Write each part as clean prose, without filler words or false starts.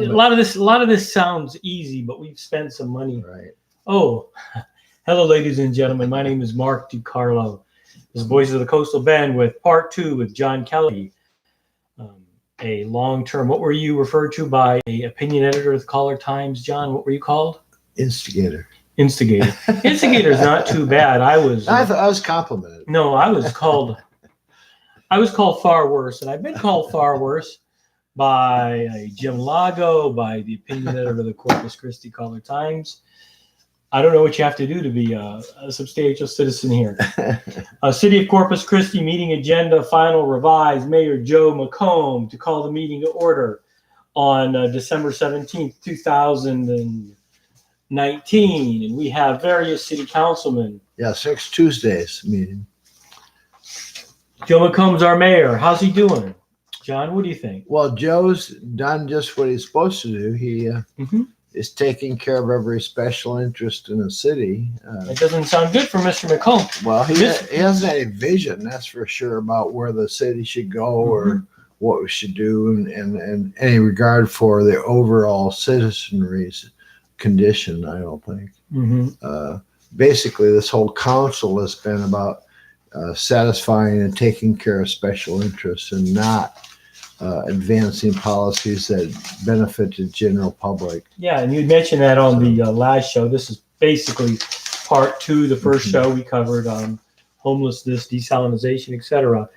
lot of this sounds easy, but we've spent some money. Right. Oh, hello, ladies and gentlemen. My name is Mark DiCarlo. This is Voices of the Coastal Bend with part 2 with John Kelley, a long-term. What were you referred to by a opinion editor of the Caller Times, John? What were you called? Instigator. Instigator. Instigator is not too bad. I thought I was complimented. No, I was called far worse, and I've been called far worse by Jim Lago, by the opinion editor of the Corpus Christi Caller Times. I don't know what you have to do to be a substantial citizen here. City of Corpus Christi meeting agenda final revised. Mayor Joe McComb to call the meeting to order on December 17th, 2019. And we have various city councilmen. Yeah, 6 Tuesdays meeting. Joe McComb's our mayor. How's he doing? John, what do you think? Well, Joe's done just what he's supposed to do. He is taking care of every special interest in the city. That doesn't sound good for Mr. McComb. Well, he hasn't any vision, that's for sure, about where the city should go or what we should do, and any regard for the overall citizenry's condition, I don't think. Basically, this whole council has been about satisfying and taking care of special interests and not advancing policies that benefit the general public. Yeah, and you mentioned that on the last show. This is basically part 2. The first show we covered homelessness, desalinization, etc.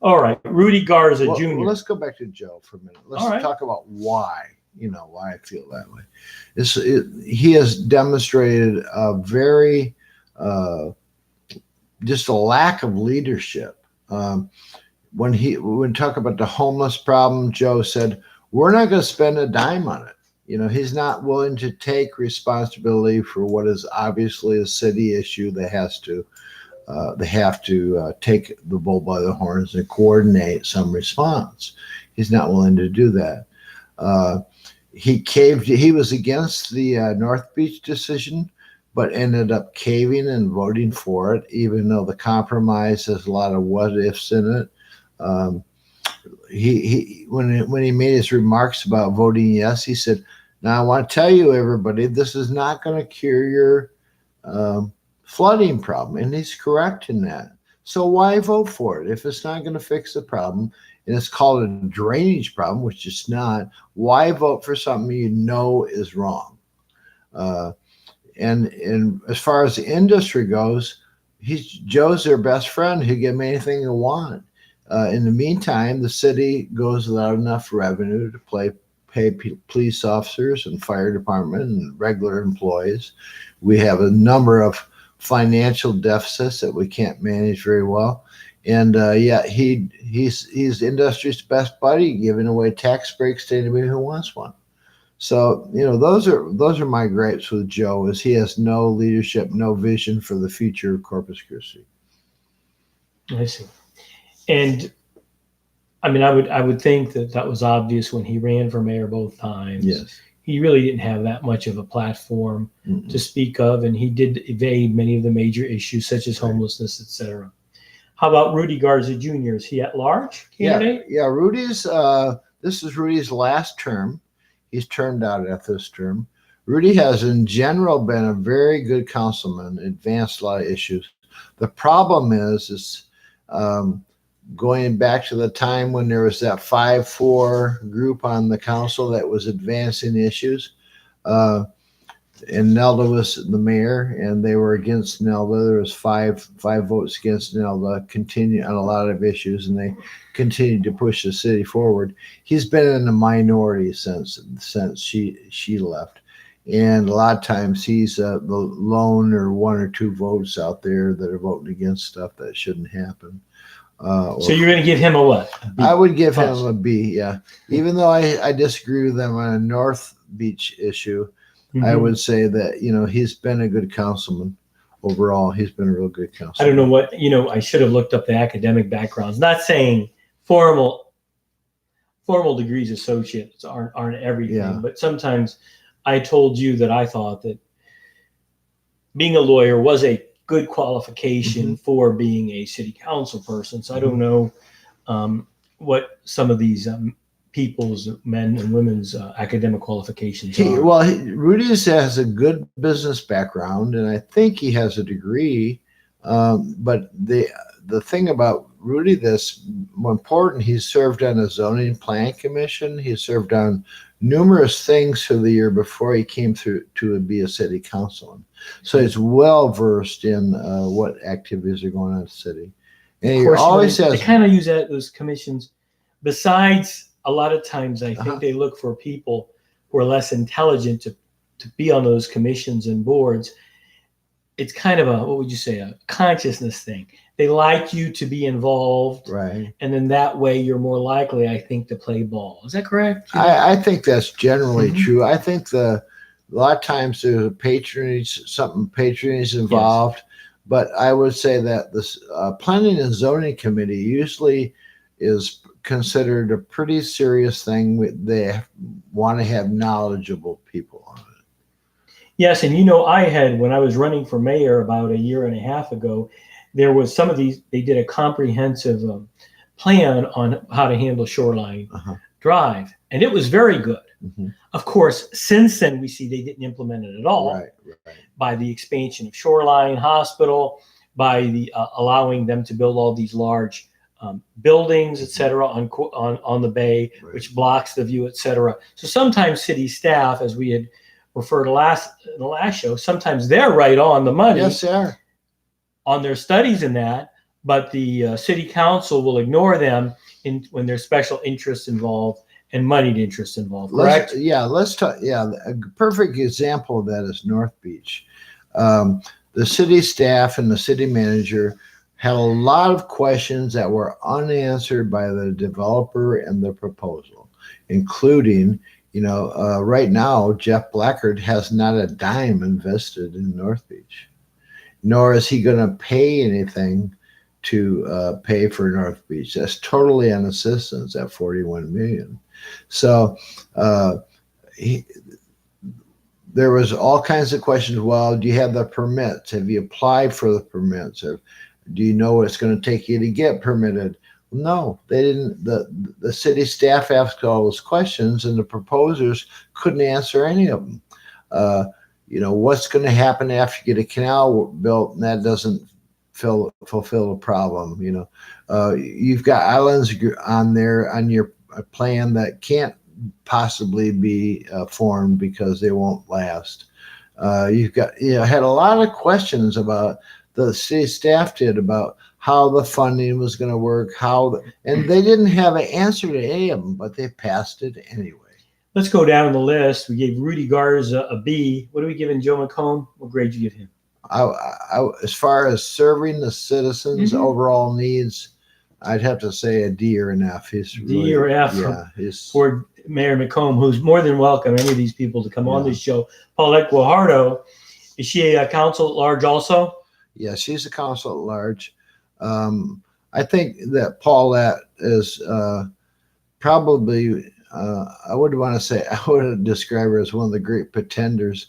All right, Rudy Garza Jr. Well, let's go back to Joe for a minute. Let's talk about why I feel that way. He has demonstrated a very just a lack of leadership. When we talk about the homeless problem, Joe said, we're not going to spend a dime on it. He's not willing to take responsibility for what is obviously a city issue that have to take the bull by the horns and coordinate some response. He's not willing to do that. He was against the North Beach decision, but ended up caving and voting for it, even though the compromise has a lot of what ifs in it. When he made his remarks about voting yes, he said, "Now I want to tell you, everybody, this is not going to cure your flooding problem," and he's correct in that. So why vote for it if it's not going to fix the problem? And it's called a drainage problem, which it's not. Why vote for something you know is wrong? And as far as the industry goes, Joe's their best friend. He'll give them anything they want. In the meantime, the city goes without enough revenue to pay police officers and fire department and regular employees. We have a number of financial deficits that we can't manage very well. And he's the industry's best buddy, giving away tax breaks to anybody who wants one. So, those are my gripes with Joe, is he has no leadership, no vision for the future of Corpus Christi. I see. And I mean, I would think that was obvious when he ran for mayor both times. Yes. He really didn't have that much of a platform to speak of, and he did evade many of the major issues such as homelessness, etc. How about Rudy Garza Jr.? Is he at large candidate? Yeah. Rudy's this is Rudy's last term. He's termed out after this term. Rudy has in general been a very good councilman, advanced a lot of issues. The problem is going back to the time when there was that 5-4 group on the council that was advancing issues, and Nelda was the mayor, and they were against Nelda. There was five votes against Nelda, continue on a lot of issues, and they continued to push the city forward. He's been in the minority since she left, and a lot of times he's the lone or 1 or 2 votes out there that are voting against stuff that shouldn't happen. So you're going to give him a what? I would give him a B, yeah. Even though I disagree with them on a North Beach issue, I would say that, he's been a good councilman. Overall, he's been a real good councilman. I don't know what, I should have looked up the academic backgrounds. Not saying formal degrees associates aren't everything, but sometimes I told you that I thought that being a lawyer was a good qualification for being a city council person. So I don't know what some of these people's men and women's academic qualifications are. Rudy has a good business background, and I think he has a degree. But the thing about Rudy that's more important, he's served on a zoning plan commission. He served on numerous things for the year before he came through to be a city councilman. So he's well versed in what activities are going on in the city. And of he course, always they has kind of use those commissions. Besides, a lot of times I think they look for people who are less intelligent to be on those commissions and boards. It's kind of what would you say, a consciousness thing. They like you to be involved, right, and then that way you're more likely, I think, to play ball. Is that correct? I think that's generally true. I think a lot of times there's a patronage involved, yes. But I would say that this planning and zoning committee usually is considered a pretty serious thing. They want to have knowledgeable people on it. Yes, and I had, when I was running for mayor about a year and a half ago, there was some of these, they did a comprehensive plan on how to handle Shoreline Drive, and it was very good. Mm-hmm. Of course, since then, we see they didn't implement it at all. Right. By the expansion of Shoreline Hospital, by the allowing them to build all these large buildings, et cetera, on the bay, which blocks the view, et cetera. So sometimes city staff, as we had referred to in the last show, sometimes they're right on the money. Yes, they are. On their studies in that, but the city council will ignore them when there's special interests involved and moneyed interests involved, correct? Let's talk. Yeah, a perfect example of that is North Beach. The city staff and the city manager had a lot of questions that were unanswered by the developer and the proposal, including, right now, Jeff Blackard has not a dime invested in North Beach, nor is he going to pay anything to pay for North Beach. That's totally on assistance at $41 million. So there was all kinds of questions. Well, do you have the permits? Have you applied for the permits? Do you know what it's going to take you to get permitted? No, they didn't. The city staff asked all those questions, and the proposers couldn't answer any of them. What's going to happen after you get a canal built, and that doesn't fulfill the problem. You've got islands on there on your plan that can't possibly be formed because they won't last. You've got had a lot of questions about the city staff did about how the funding was going to work, and they didn't have an answer to any of them, but they passed it anyway. Let's go down the list. We gave Rudy Garza a B. What are we giving Joe McComb? What grade did you give him? As far as serving the citizens' overall needs, I'd have to say a D or an F. He's D or F. Yeah, for Mayor McComb, who's more than welcome any of these people to come on this show. Paulette Guajardo, is she a council at large also? Yeah, she's a council at large. I think that Paulette is probably. I would describe her as one of the great pretenders.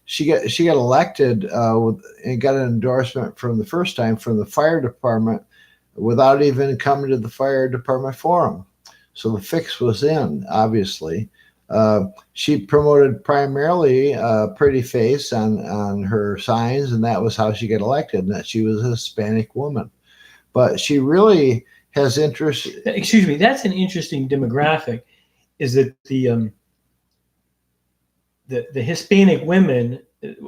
She got elected and got an endorsement from the first time from the fire department without even coming to the fire department forum. So the fix was in, obviously. She promoted primarily a pretty face on her signs, and that was how she got elected, and that she was a Hispanic woman. But she really has interest. Excuse me, that's an interesting demographic, is that the Hispanic women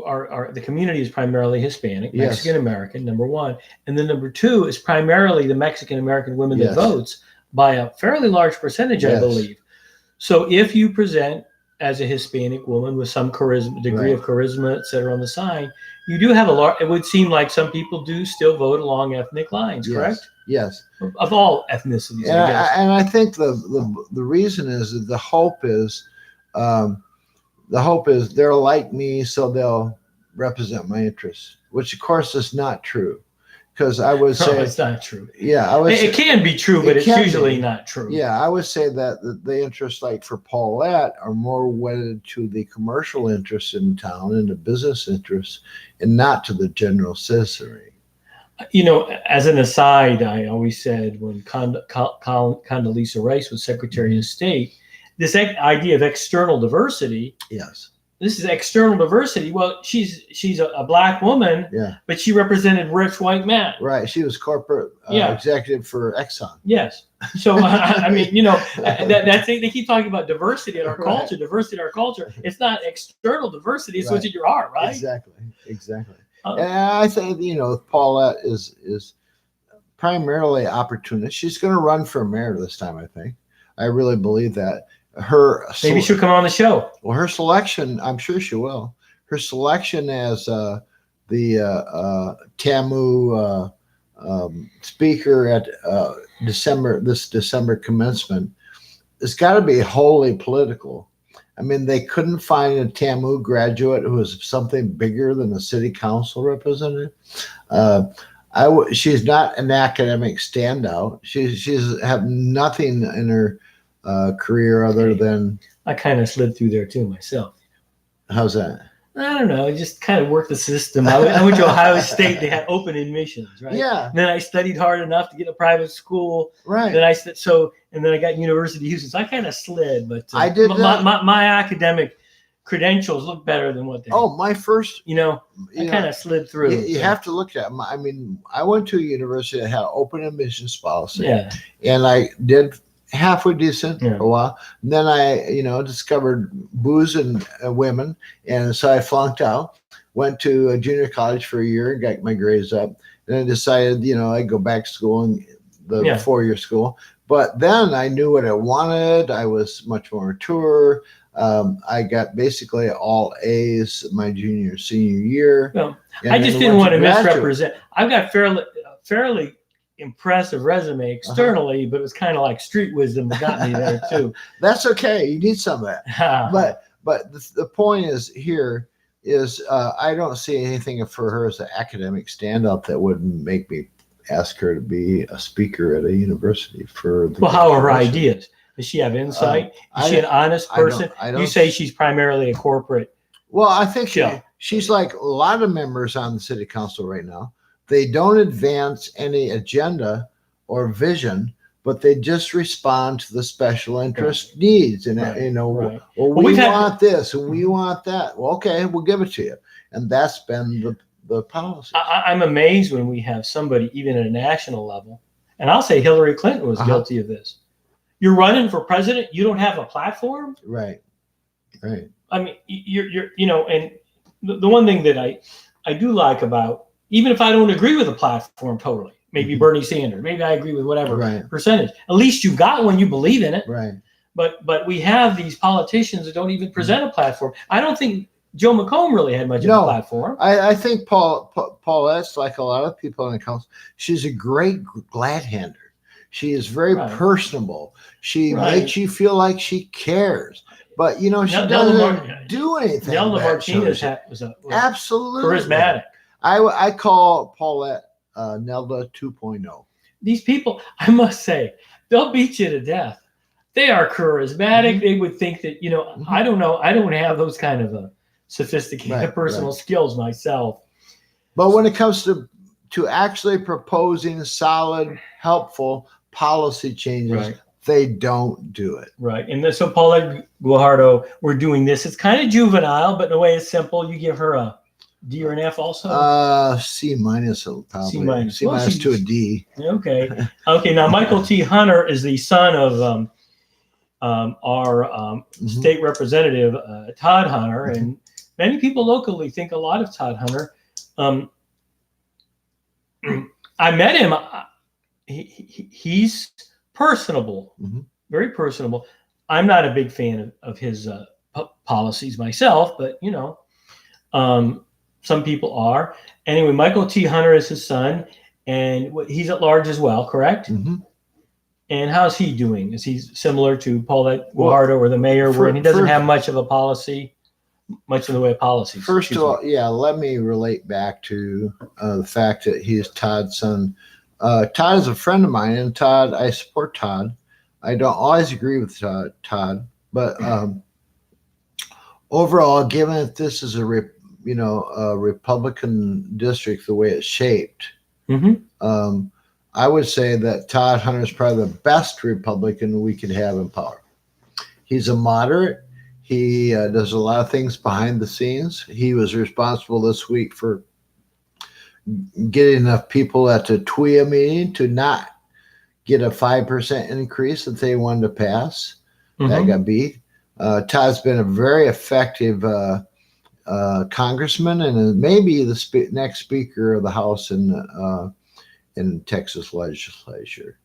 are the community is primarily Hispanic, Mexican American, number one. And then number two is primarily the Mexican American women that votes by a fairly large percentage, I believe. So if you present as a Hispanic woman with some degree of charisma, et cetera, on the sign, you do have it would seem like some people do still vote along ethnic lines, correct? Yes. Of all ethnicities. And I think the reason is that the hope is they're like me, so they'll represent my interests, which of course is not true. Because I would say it's not true. Yeah, it can be true, but it's usually not true. Yeah, I would say that the interests, like for Paulette, are more wedded to the commercial interests in town and the business interests, and not to the general citizenry. As an aside, I always said when Condoleezza Rice was Secretary of State, this idea of external diversity. Yes. This is external diversity. Well, she's a black woman, Yeah. but she represented rich white men. Right. She was corporate executive for Exxon. Yes. So I mean, that's they keep talking about diversity in our culture, diversity in our culture. It's not external diversity; it's what's in your heart, right? Exactly. And I think Paulette is primarily opportunist. She's going to run for mayor this time. I think. I really believe that. Maybe she'll come on the show. Well, her selection, I'm sure she will. Her selection as the TAMU speaker at this December commencement, it's got to be wholly political. I mean, they couldn't find a TAMU graduate who was something bigger than a city council representative. She's not an academic standout. She's have nothing in her career other than. I kind of slid through there too myself. How's that? I don't know. I just kind of worked the system. I went to Ohio State. They had open admissions, right? Yeah. And then I studied hard enough to get a private school. Right. Then and then I got University of Houston. So I kind of slid, but I did my academic credentials look better than what they. Oh, my first. I kind of slid through. You have to look at. I mean, I went to a university that had open admissions policy. Yeah. And I did halfway decent for a while. And then I, discovered booze and women. And so I flunked out, went to a junior college for a year and got my grades up. And I decided, I'd go back to school in the 4-year school. But then I knew what I wanted. I was much more mature. I got basically all A's my senior year. Well, I just didn't want to misrepresent. I've got fairly impressive resume externally, but it was kind of like street wisdom that got me there too. That's okay. You need some of that. But the point is here is I don't see anything for her as an academic standout that would make me ask her to be a speaker at a university for the. Well, how are her ideas? Does she have insight? Is she an honest person? You say she's primarily a corporate. Well, I think she's like a lot of members on the city council right now. They don't advance any agenda or vision, but they just respond to the special interest needs. And, well, we want this and we want that. Well, okay, we'll give it to you. And that's been the policy. I'm amazed when we have somebody, even at a national level, and I'll say Hillary Clinton was guilty of this. You're running for president, you don't have a platform? Right. I mean, and the one thing that I do like about, even if I don't agree with the platform totally, maybe Bernie Sanders, maybe I agree with whatever percentage, at least you got one, you believe in it. Right. But we have these politicians that don't even present a platform. I don't think Joe McComb really had much of a platform. I think Paulette's like a lot of people in the council. She's a great glad-hander. She is very personable. She makes you feel like she cares. But, she doesn't do anything. Nelda Martinez was absolutely charismatic. I call Paulette Nelda 2.0. These people, I must say, they'll beat you to death. They are charismatic. They would think that, I don't know. I don't have those kind of sophisticated personal skills myself. But when it comes to actually proposing solid, helpful policy changes, they don't do it. Right. And so Paulette Guajardo, we're doing this. It's kind of juvenile, but in a way it's simple. You give her a D or an F also? C minus probably. C minus. C minus to a D. Okay. Now Michael T. Hunter is the son of our state representative, Todd Hunter, and many people locally think a lot of Todd Hunter. I met him. He's personable, very personable. I'm not a big fan of his policies myself, but some people are. Anyway, Michael T. Hunter is his son, and he's at large as well, correct? And how's he doing? Is he similar to Paulette Guajardo or the mayor, where he doesn't have much of a policy, much in the way of policies? First of all, let me relate back to the fact that he is Todd's son. Todd is a friend of mine, and I support Todd. I don't always agree with Todd, but overall, given that this is a Republican district, the way it's shaped, I would say that Todd Hunter is probably the best Republican we could have in power. He's a moderate. He does a lot of things behind the scenes. He was responsible this week for getting enough people at the TWIA meeting to not get a 5% increase that they wanted to pass. That got beat. Todd's been a very effective congressman and maybe the next Speaker of the House in Texas legislature.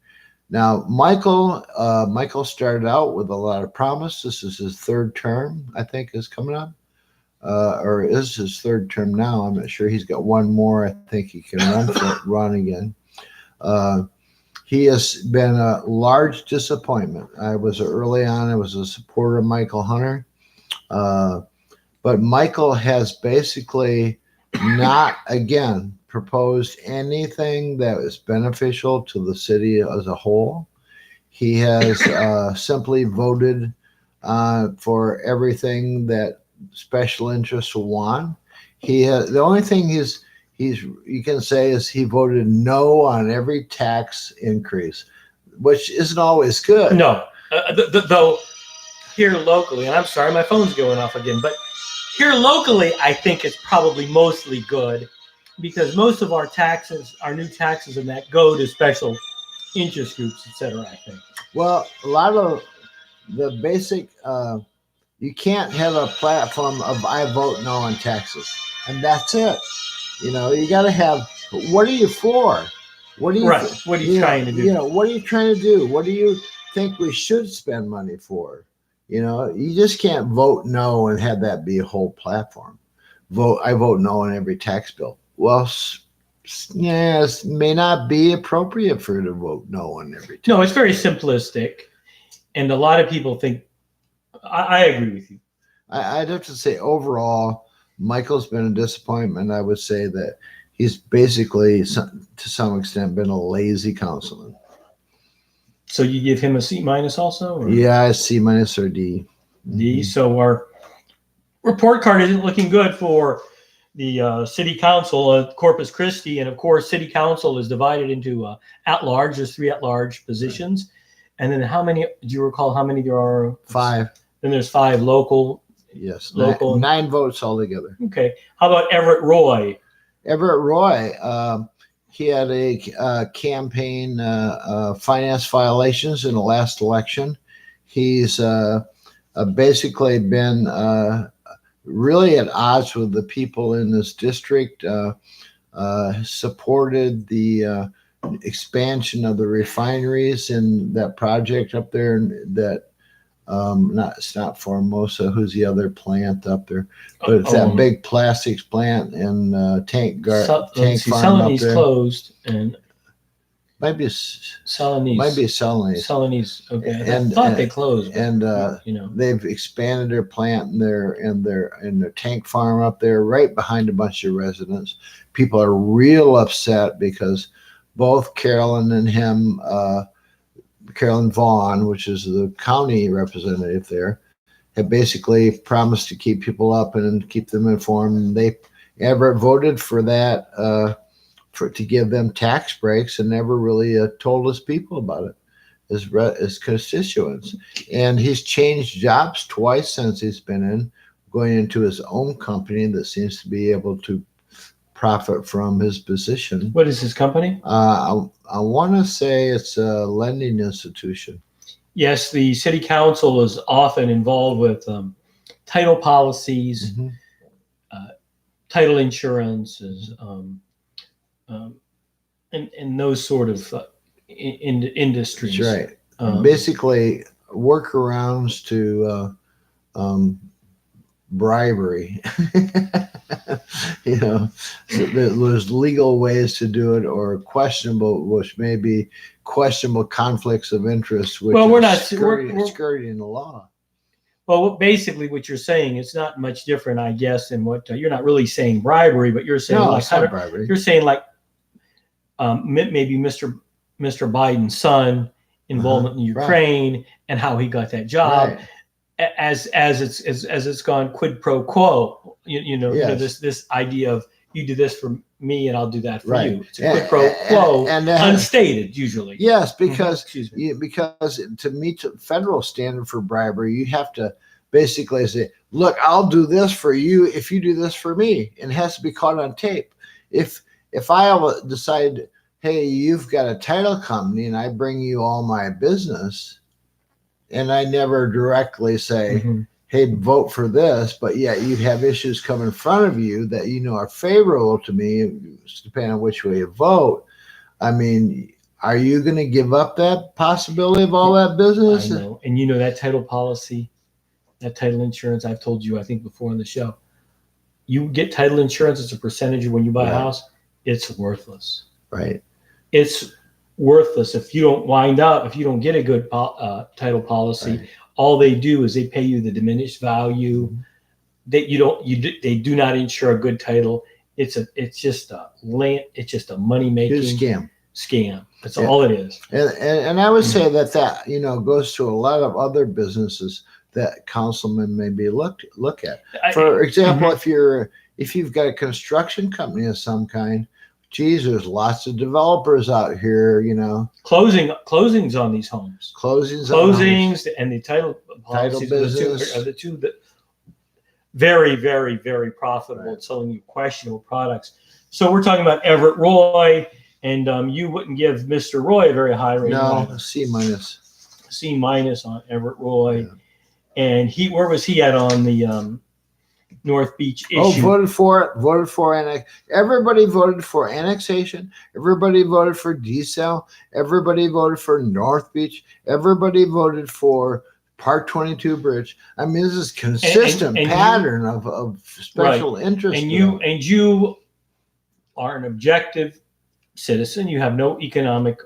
Now, Michael started out with a lot of promise. This is his third term, I think, is coming up, or is his third term now. I'm not sure. He's got one more. I think he can run again. He has been a large disappointment. Early on, I was a supporter of Michael Hunter. But Michael has basically not, again, proposed anything that is beneficial to the city as a whole. He has simply voted for everything that special interests want. The only thing you can say is he voted no on every tax increase, which isn't always good. No, though here locally, and I'm sorry, my phone's going off again, but here locally, I think it's probably mostly good because most of our taxes, our new taxes and that go to special interest groups, et cetera, I think. Well, a lot of the basic, you can't have a platform of I vote no on taxes, and that's it. You got to have, what are you for? What are you, what are you trying to do? What are you trying to do? What do you think we should spend money for? You just can't vote no and have that be a whole platform. I vote no on every tax bill. Well, yes, may not be appropriate for you to vote no on every tax. No, it's very simplistic. And a lot of people think, I agree with you. I'd have to say overall, Michael's been a disappointment. I would say that he's basically, to some extent, been a lazy councilman. So you give him a C- also? Or? Yeah, C- or D. D. So our report card isn't looking good for the city council of Corpus Christi. And of course, city council is divided into at-large. There's 3 at-large positions. And then how many, do you recall how many there are? 5. Then there's 5 local. Yes, local. 9 votes altogether. Okay. How about Everett Roy? Everett Roy, he had a campaign finance violations in the last election. He's basically been really at odds with the people in this district, supported the expansion of the refineries in that project up there that it's not Formosa, who's the other plant up there, but it's that big plastics plant and tank farm up there. Closed and maybe Celanese. Celanese, okay. I thought they closed, and they've expanded their plant and their tank farm up there, right behind a bunch of residents. People are real upset because both Carolyn and him. Carolyn Vaughn, which is the county representative there, had basically promised to keep people up and keep them informed. They ever voted for that to give them tax breaks and never really told his people about it, his constituents. And he's changed jobs twice since he's been going into his own company that seems to be able to profit from his position. What is his company? I want to say it's a lending institution. Yes, the city council is often involved with title policies, title insurances, and those sort of industries. That's right. Basically, workarounds to bribery. So there's legal ways to do it, or which may be questionable conflicts of interest, which we're not skirting the law. Well, basically, what you're saying, it's not much different, I guess, than what you're not really saying bribery, but you're saying it's not bribery. You're saying maybe Mr. Biden's son involvement in Ukraine and how he got that job. Right. As it's gone quid pro quo, this idea of you do this for me and I'll do that for Right. you. It's a quid pro quo, and unstated usually. yes, because Excuse me. because to meet the federal standard for bribery, you have to basically say, look, I'll do this for you if you do this for me, and it has to be caught on tape. If I decide, hey, you've got a title company and I bring you all my business, and I never directly say, hey, vote for this, but yet you have issues come in front of you that you know are favorable to me, depending on which way you vote. I mean, are you going to give up that possibility of all that business? I know. And you know that title policy, that title insurance, I've told you, I think before on the show, you get title insurance as a percentage of when you buy a house, it's worthless. Right. It's worthless if you don't get a good title policy. Right. All they do is they pay you the diminished value that they do not insure a good title. It's just a money making scam. That's all it is. And I would say that goes to a lot of other businesses that councilmen maybe look at. For example, if you've got a construction company of some kind, geez, there's lots of developers out here, Closings on these homes. Closings and the title policies are the two that very, very, very profitable at selling you questionable products. So we're talking about Everett Roy, and you wouldn't give Mr. Roy a very high rating. No, C minus. C minus on Everett Roy. Yeah. And where was he at on the North Beach issue? Voted for everybody voted for annexation. Everybody voted for desal. Everybody voted for North Beach. Everybody voted for Park 22 Bridge. I mean, this is consistent pattern of special interest. And you are an objective citizen. You have no economic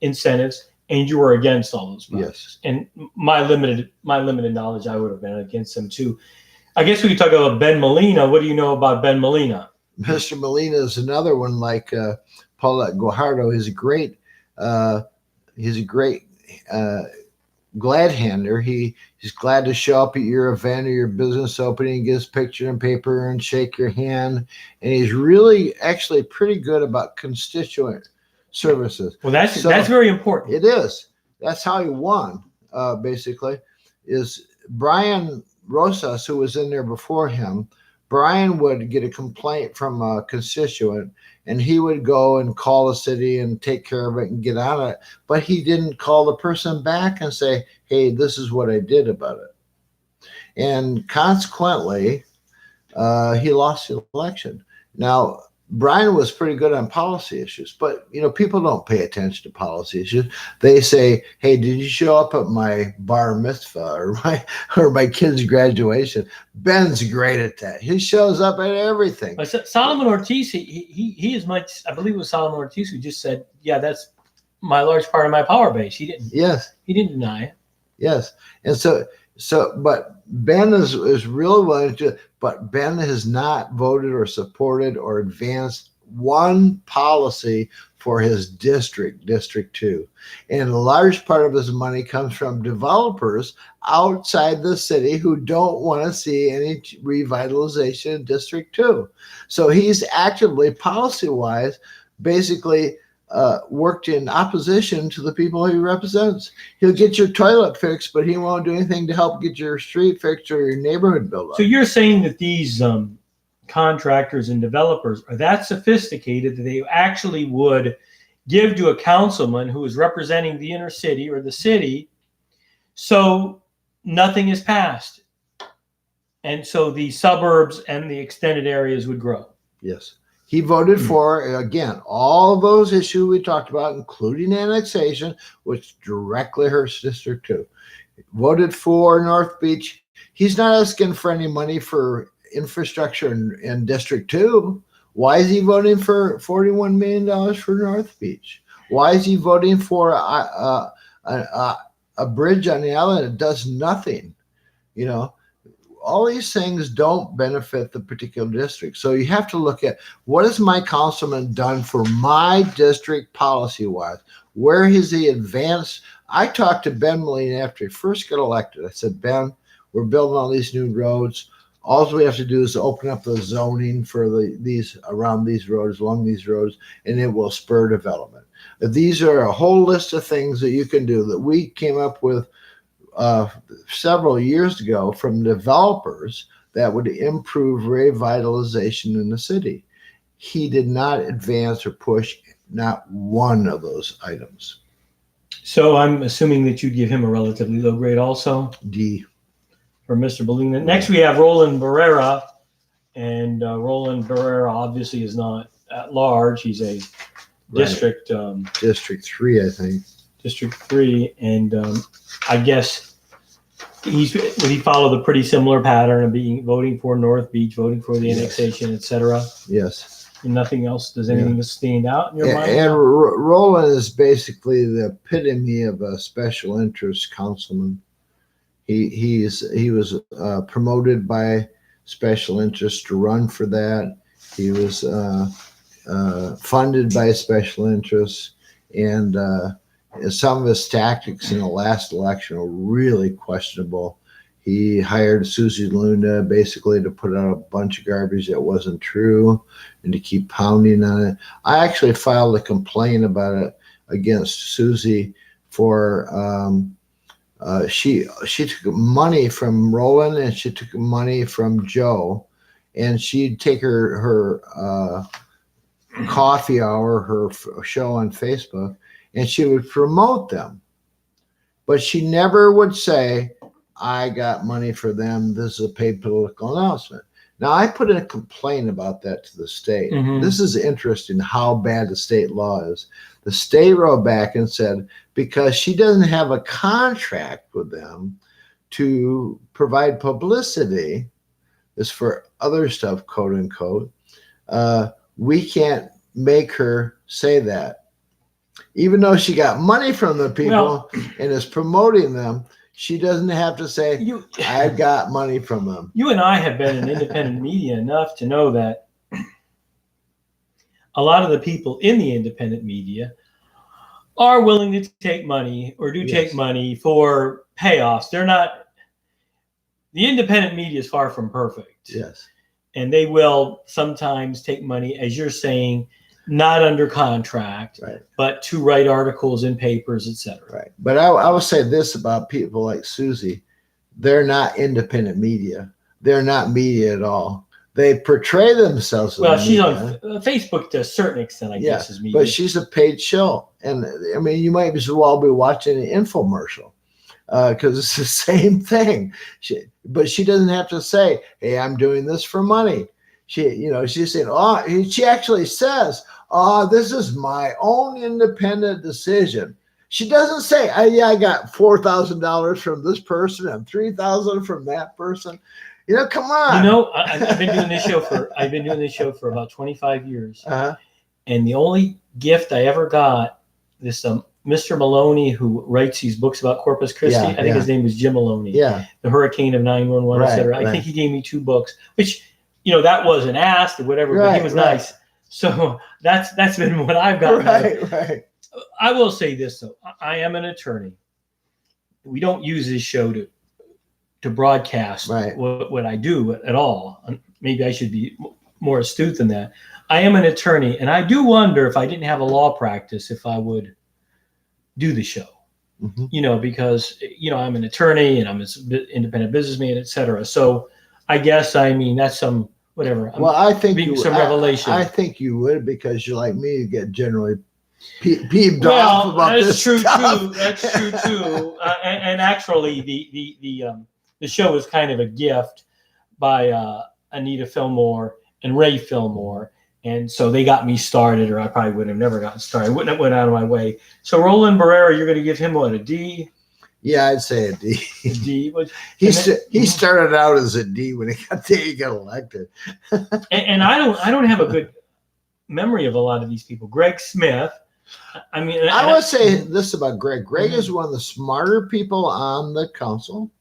incentives, and you were against all those projects. Yes. And my limited knowledge, I would have been against them too. I guess we could talk about Ben Molina. What do you know about Ben Molina? Mr. Molina is another one like Paulette Guajardo. He's a great glad hander. He's glad to show up at your event or your business opening, get his picture and paper and shake your hand. And he's really actually pretty good about constituent services. Well, that's very important. It is. That's how he won, basically, is Brian Rosas, who was in there before him. Brian would get a complaint from a constituent, and he would go and call the city and take care of it and get on it. But he didn't call the person back and say, hey, this is what I did about it. And consequently, he lost the election. Now, Brian was pretty good on policy issues, but people don't pay attention to policy issues. They say, "Hey, did you show up at my bar mitzvah or my kid's graduation?" Ben's great at that. He shows up at everything. Solomon Ortiz, he is much. I believe it was Solomon Ortiz who just said, "Yeah, that's my large part of my power base." He didn't. Yes. He didn't deny it. Yes, and but Ben is really willing to. But Ben has not voted or supported or advanced one policy for his district, District 2. And a large part of his money comes from developers outside the city who don't want to see any revitalization in District 2. So he's actively, policy-wise, basically worked in opposition to the people he represents. He'll get your toilet fixed, but he won't do anything to help get your street fixed or your neighborhood built up. So you're saying that these contractors and developers are that sophisticated that they actually would give to a councilman who is representing the inner city or the city, so nothing is passed, and so the suburbs and the extended areas would grow. Yes. He voted for, again, all of those issues we talked about, including annexation, which directly hurts District 2. Voted for North Beach. He's not asking for any money for infrastructure in District 2. Why is he voting for $41 million for North Beach? Why is he voting for a bridge on the island that does nothing? All these things don't benefit the particular district. So you have to look at, what has my councilman done for my district policy-wise? Where has he advanced? I talked to Ben Molina after he first got elected. I said, Ben, we're building all these new roads. All we have to do is open up the zoning for these around these roads, along these roads, and it will spur development. These are a whole list of things that you can do that we came up with several years ago from developers that would improve revitalization in the city. He did not advance or push not one of those items. So I'm assuming that you'd give him a relatively low grade also D. for Mr. Balina. Next, we have Roland Barrera. And Roland Barrera obviously is not at large. He's a district. District 3, I think. District 3. And I guess he followed a pretty similar pattern of voting for North Beach, voting for the annexation, etc. Yes. And nothing else. Does anything stand out in your mind? And Roland is basically the epitome of a special interest councilman. He was promoted by special interest to run for that. He was funded by special interests, and some of his tactics in the last election were really questionable. He hired Susie Luna basically to put out a bunch of garbage that wasn't true and to keep pounding on it. I actually filed a complaint about it against Susie for she took money from Roland and she took money from Joe, and she'd take her coffee hour, her show on Facebook, and she would promote them. But she never would say, I got money for them. This is a paid political announcement. Now, I put in a complaint about that to the state. Mm-hmm. This is interesting how bad the state law is. The state wrote back and said, because she doesn't have a contract with them to provide publicity, is for other stuff, quote unquote, we can't make her say that. Even though she got money from the people and is promoting them, she doesn't have to say, I got money from them. You and I have been in independent media enough to know that a lot of the people in the independent media are willing to take money or take money for payoffs. They're not, the independent media is far from perfect. Yes. And they will sometimes take money, as you're saying, not under contract, but to write articles in papers, etc. Right. But I will say this about people like Susie. They're not independent media. They're not media at all. They portray themselves as she's media. on Facebook to a certain extent, I guess, as media. But she's a paid show. And I mean, you might as well be watching an infomercial because it's the same thing. But she doesn't have to say, hey, I'm doing this for money. She's saying, she actually says, this is my own independent decision. She doesn't say, I got $4,000 from this person and $3,000 from that person. Come on. I've been doing this show for about 25 years. And the only gift I ever got, this Mr. Maloney, who writes these books about Corpus Christi, I think his name was Jim Maloney. Yeah. The Hurricane of 911, etc. I think he gave me 2 books, which, that wasn't asked or whatever, but he was nice. So that's been what I've gotten. Right. I will say this, though. I am an attorney. We don't use this show to broadcast what I do at all. Maybe I should be more astute than that. I am an attorney, and I do wonder if I didn't have a law practice, if I would do the show. Mm-hmm. Because, I'm an attorney and I'm an independent businessman, etc. So I guess, that's some whatever. I think some revelation. I think you would, because you're like me. You get generally peeved off about this stuff. That's true too. And actually, the show is kind of a gift by Anita Fillmore and Ray Fillmore, and so they got me started, or I probably would have never gotten started. I wouldn't have went out of my way. So Roland Barrera, you're going to give him what, a D? Yeah, I'd say a D. A D. He started out as a D when he got elected. and I don't have a good memory of a lot of these people. Greg Smith. I would say this about Greg. Greg is one of the smarter people on the council.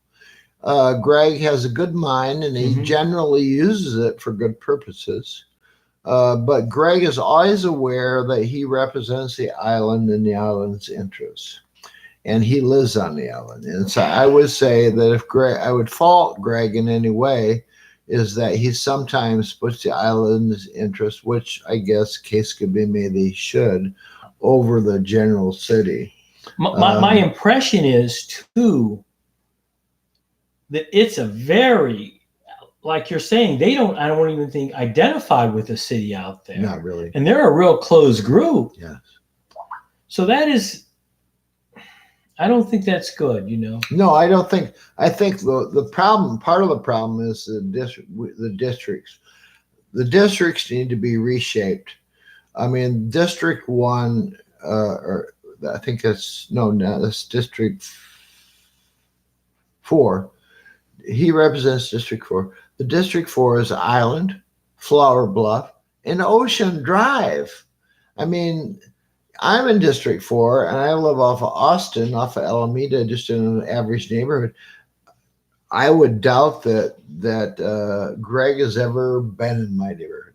Greg has a good mind, and he generally uses it for good purposes. But Greg is always aware that he represents the island and the island's interests. And he lives on the island. And so I would say that if I would fault Greg in any way, is that he sometimes puts the island's interest, which I guess case could be made he should, over the general city. My impression is too that it's a very, like you're saying, I don't even think identify with the city out there. Not really. And they're a real close group. Yes. So that is, I don't think that's good, No, I don't think. I think the problem, part of the problem is the districts. The districts need to be reshaped. I mean, District 1, or I think that's District 4. He represents District 4. The District 4 is Island, Flower Bluff, and Ocean Drive. I mean, I'm in District 4, and I live off of Austin, off of Alameda, just in an average neighborhood. I would doubt that Greg has ever been in my neighborhood,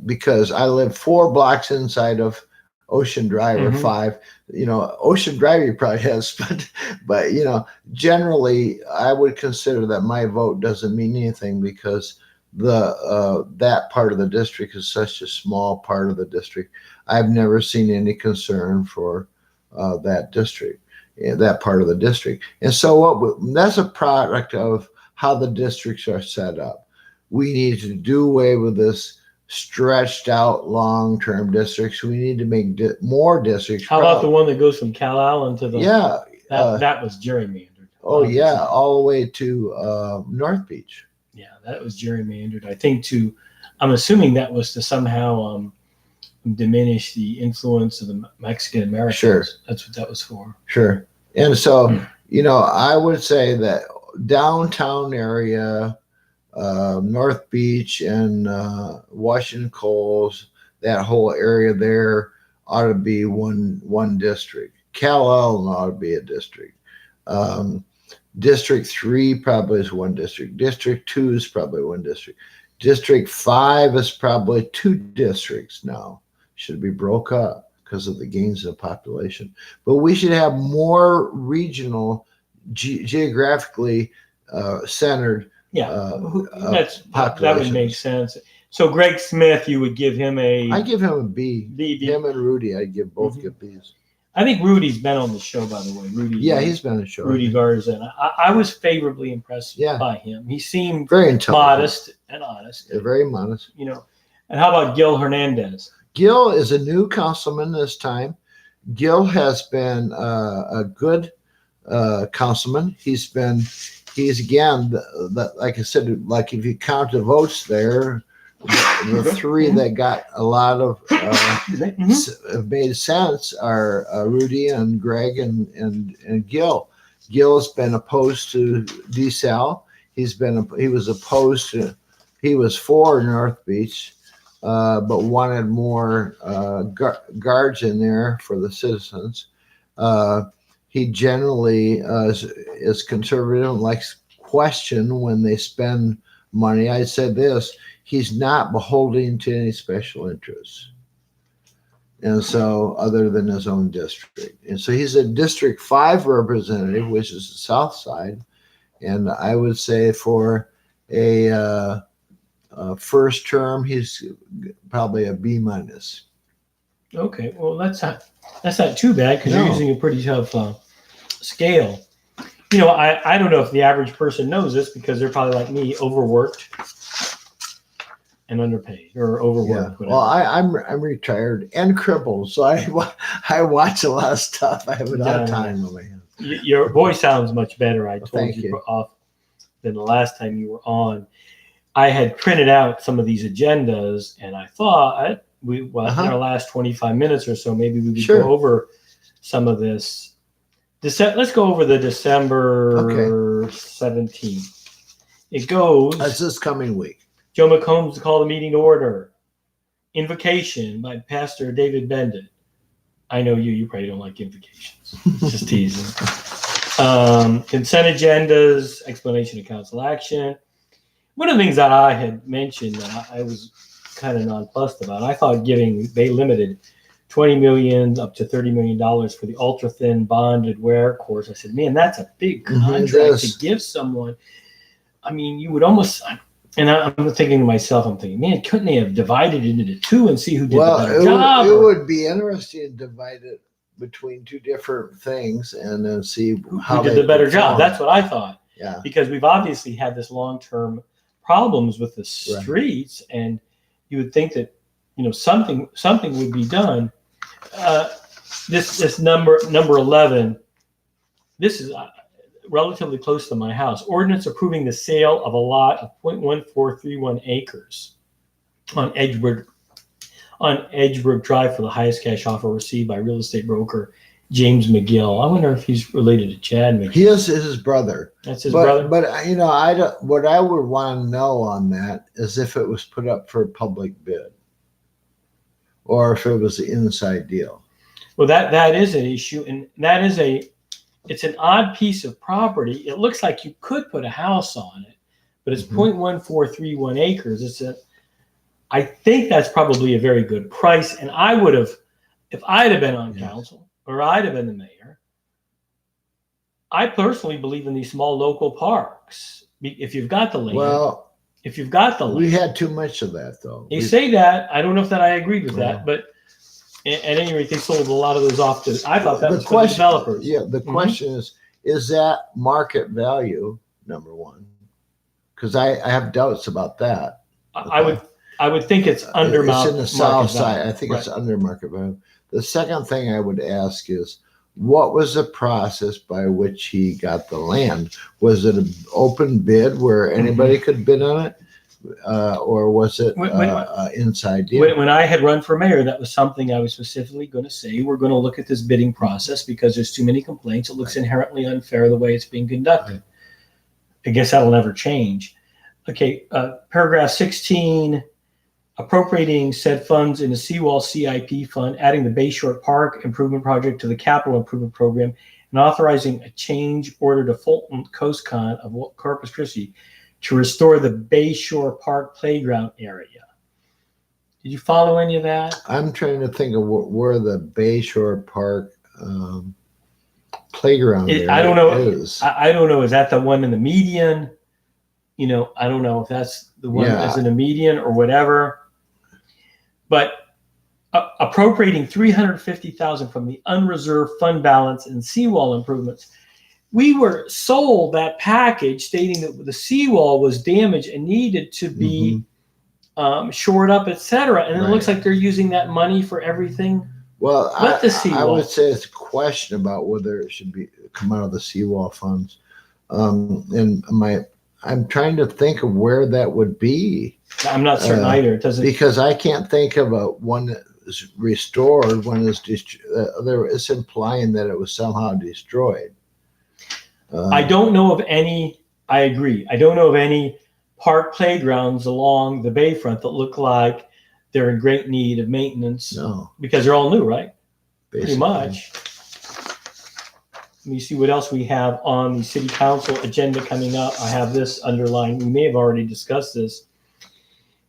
because I live 4 blocks inside of Ocean Drive, or 5. Ocean Drive he probably has, but generally I would consider that my vote doesn't mean anything, because that part of the district is such a small part of the district. I've never seen any concern for that district, that part of the district. And so that's a product of how the districts are set up. We need to do away with this stretched out long-term districts. We need to make more districts. How about the one that goes from Cal Allen to the? Yeah. That was gerrymandered. Oh, yeah, all the way to North Beach. Yeah, that was gerrymandered. I think I'm assuming that was to somehow diminish the influence of the Mexican Americans. Sure. That's what that was for. Sure. And so, I would say that downtown area, North Beach and Washington Coles, that whole area there ought to be one district. Cal Allen ought to be a district. District 3 probably is one district. District 2 is probably one district. District 5 is probably 2 districts now. Should be broke up because of the gains in population. But we should have more regional, geographically centered. Yeah, that would make sense. So Greg Smith, you would give him I give him a B. B. Him and Rudy, I give both give Bs. I think Rudy's been on the show, by the way. Rudy. Yeah, he's been on the show. Rudy Garza. I was favorably impressed Yeah. by him. He seemed very intelligent, modest and honest. Yeah, very modest. And how about Gil Hernandez? Gil is a new councilman this time. Gil has been a good councilman. He's again, like I said, like if you count the votes there, the 3 that got a lot of made sense are Rudy and Greg and Gil. Gil's been opposed to desal. He was for North Beach, but wanted more guards in there for the citizens. He generally is conservative and likes question when they spend money. I said this: he's not beholden to any special interests, and so other than his own district. And so he's a District 5 representative, which is the south side. And I would say for a first term, he's probably a B-. Okay, well that's not too bad, because you're using a pretty tough scale. I don't know if the average person knows this, because they're probably like me, overworked and underpaid, or overworked. Yeah. Well, I'm retired and crippled, so I watch a lot of stuff. I have a lot of time on my hands. Your voice sounds much better. I told Thank you you. off than the last time you were on. I had printed out some of these agendas, and I thought in our last 25 minutes or so, maybe we could go over some of this. Let's go over the December 17th. It goes. That's this coming week. Joe McCombs to call the meeting to order. Invocation by Pastor David Bendit. I know you probably don't like invocations. Just teasing. Consent agendas, explanation of council action. One of the things that I had mentioned that I was kind of nonplussed about, I thought they limited $20 million up to $30 million for the ultra thin bonded wear course. I said, man, that's a big contract to give someone. I mean, you would almost, and I'm thinking to myself, I'm thinking, man, couldn't they have divided it into two and see who did the better job? It would be interesting to divide it between two different things and then see who did the better job. That's what I thought. Yeah. Because we've obviously had this long-term problems with the streets, and you would think that, something would be done. This number 11, this is relatively close to my house. Ordinance approving the sale of a lot of 0.1431 acres on Edgewood Drive for the highest cash offer received by real estate broker James McGill. I wonder if he's related to Chad McGill. He is his brother. That's his brother. But I don't. What I would want to know on that is if it was put up for a public bid, or if it was an inside deal. Well, that is an issue, and it's an odd piece of property. It looks like you could put a house on it, but it's 0.1431 acres. I think that's probably a very good price. And I would have, if I'd have been on council or I'd have been the mayor, I personally believe in these small local parks. If you've got the land, we had too much of that though. You say that. I don't know if that I agreed with that, but at any rate, they sold a lot of those off to. I thought that was for the developers. Yeah, the question is that market value, number one? Because I have doubts about that. I would think it's under it's in the south side. Value. I think it's under market value. The second thing I would ask is, what was the process by which he got the land? Was it an open bid where anybody could bid on it? Or was it inside deal? When I had run for mayor, that was something I was specifically going to say. We're going to look at this bidding process because there's too many complaints. It looks inherently unfair the way it's being conducted. I guess that'll never change. Okay, paragraph 16, appropriating said funds in the Seawall CIP fund, adding the Bayshore Park Improvement Project to the Capital Improvement Program, and authorizing a change order to Fulton Coast Con of Corpus Christi to restore the Bayshore Park playground area. Did you follow any of that? I'm trying to think of where the Bayshore Park playground area I don't know. is. I don't know. Is that the one in the median? I don't know if that's the one that's in the median or whatever. But appropriating $350,000 from the unreserved fund balance in seawall improvements. We were sold that package stating that the seawall was damaged and needed to be shored up, etc. And it looks like they're using that money for everything. Well, the seawall. I would say it's a question about whether it should come out of the seawall funds. I'm trying to think of where that would be. I'm not certain either. It doesn't, because I can't think of one that is restored, one is it's implying that it was somehow destroyed. I don't know of any. I agree. I don't know of any park playgrounds along the bayfront that look like they're in great need of maintenance. No, because they're all new, right? Basically. Pretty much. Let me see what else we have on the city council agenda coming up. I have this underlined. We may have already discussed this.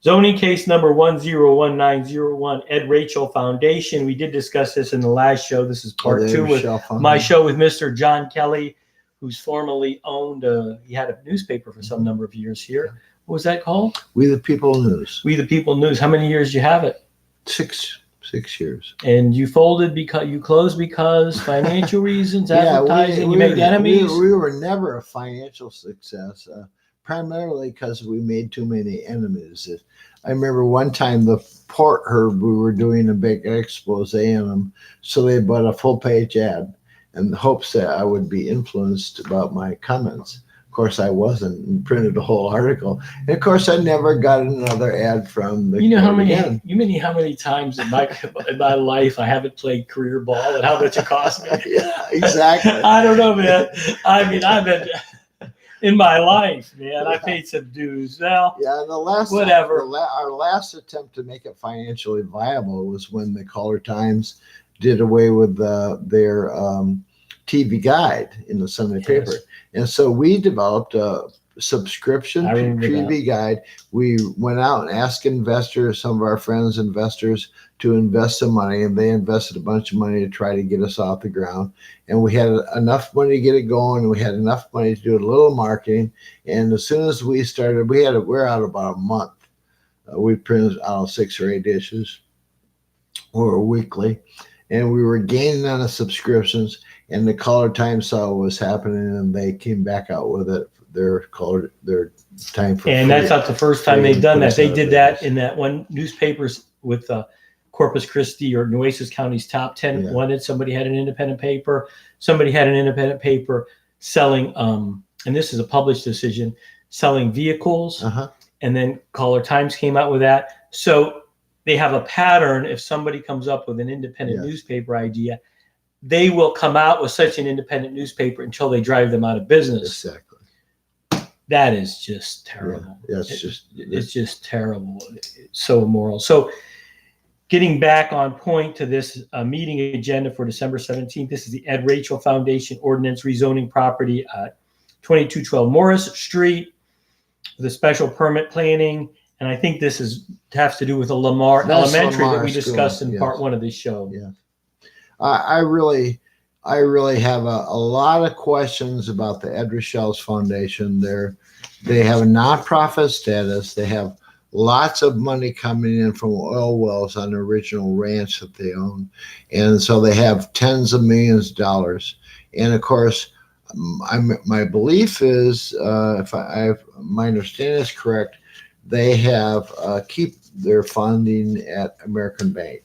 Zoning case number 101901, Ed Rachel Foundation. We did discuss this in the last show. This is part 2 with my show with Mr. John Kelley, who's formerly owned, he had a newspaper for some number of years here. What was that called? We the People News. We the People News. How many years did you have it? 6 years. And you folded because you closed because financial reasons, advertising, you made enemies? We were never a financial success, primarily because we made too many enemies. I remember one time the Port heard we were doing a big expose on them, so they bought a full-page ad in the hopes that I would be influenced about my comments. Of course, I wasn't, and printed a whole article. And of course, I never got another ad from the. How many times in my life I haven't played career ball and how much it cost me? Yeah, exactly. I don't know, man. I mean, I've been in my life, man. I paid some dues. Well, yeah, and the last whatever. Our last attempt to make it financially viable was when the Caller Times did away with their TV guide in the Sunday paper. And so we developed a subscription I remember treaty guide. We went out and asked investors, some of our friends, investors, to invest some money, and they invested a bunch of money to try to get us off the ground. And we had enough money to get it going. And we had enough money to do a little marketing. And as soon as we started, we're out about a month. We printed out 6 or 8 issues or weekly, and we were gaining on the subscriptions. And the Caller Times saw what was happening, and they came back out with it. Their time for and free. that's not the first time they've done that. They did that in that one newspapers with Corpus Christi or Nueces County's top 10 wanted. Somebody had an independent paper. Somebody had an independent paper selling, and this is a published decision, selling vehicles. And then Caller Times came out with that. So they have a pattern. If somebody comes up with an independent newspaper idea, they will come out with such an independent newspaper until they drive them out of business. Exactly. That is just terrible. Yeah, it's just terrible. It's so immoral. So getting back on point to this meeting agenda for December 17th, this is the Ed Rachel Foundation Ordinance rezoning property at 2212 Morris Street, the special permit planning. And I think this has to do with the Lamar Elementary that we discussed in part 1 of this show. Yeah. I really have a lot of questions about the Ed Rachel's Foundation. They have a nonprofit status. They have lots of money coming in from oil wells on the original ranch that they own. And so they have tens of millions of dollars. And of course, my belief is, if my understanding is correct, they have keep their funding at American Bank.